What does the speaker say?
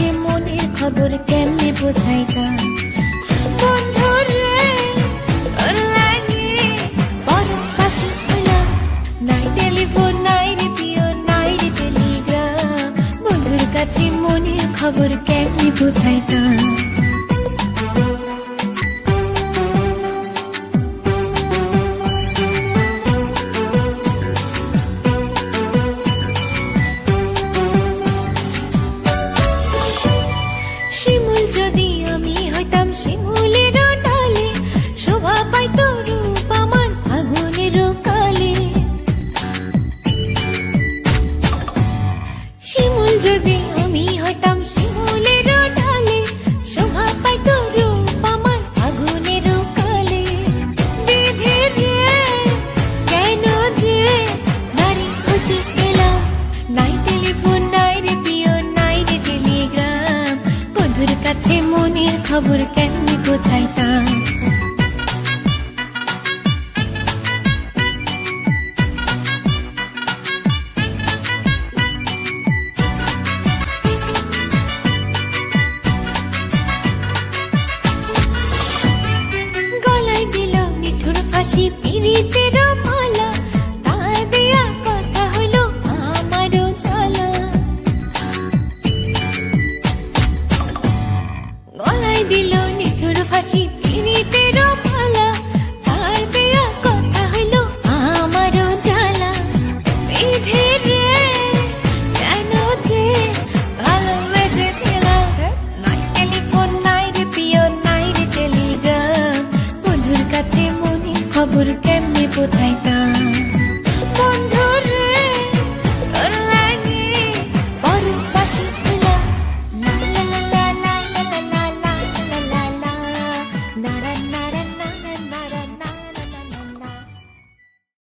কাছে মনের খবর কেমনে বোঝাইতাম বন্ধুরে তোর লাগে বড় কাশি হইলাম নাই টেলিফোন নাই রেডিও নাই রে টেলিগ্রাম বন্ধুর কাছে মনের খবর কেমনে বোঝাইতাম যদি আমি হইতাম শিমুলের ডালে শোভা পাইত রূপ আমার আগুনের কালে শিমুল যদি আমি হইতাম শিমুলের ডালে শোভা পাইত রূপ আমার আগুনের কালে বিধি রে কেন যে নারী হইতে গেলাম নাই টেলিফোন নাই রেডিও নাই রে টেলিগ্রাম বন্ধুর কাছে মনের খবর কেমনে বোঝাইতাম গলায় দিল নিঠুর ফাঁসি পিরিতের মালা তার দেয়া কথা হলো আমারও জ্বালা গলায় দিল নিঠুর ফাঁসি পিরিতের মালা তার দেয়া কথা হইল আমারও জ্বালা বিধি রে কেন যে ভালোবেসেছিলাম নাই টেলিফোন নাই রেডিও নাই রে টেলিগ্রাম বন্ধুর কাছে মনের খবর কেমনে বোঝাইতাম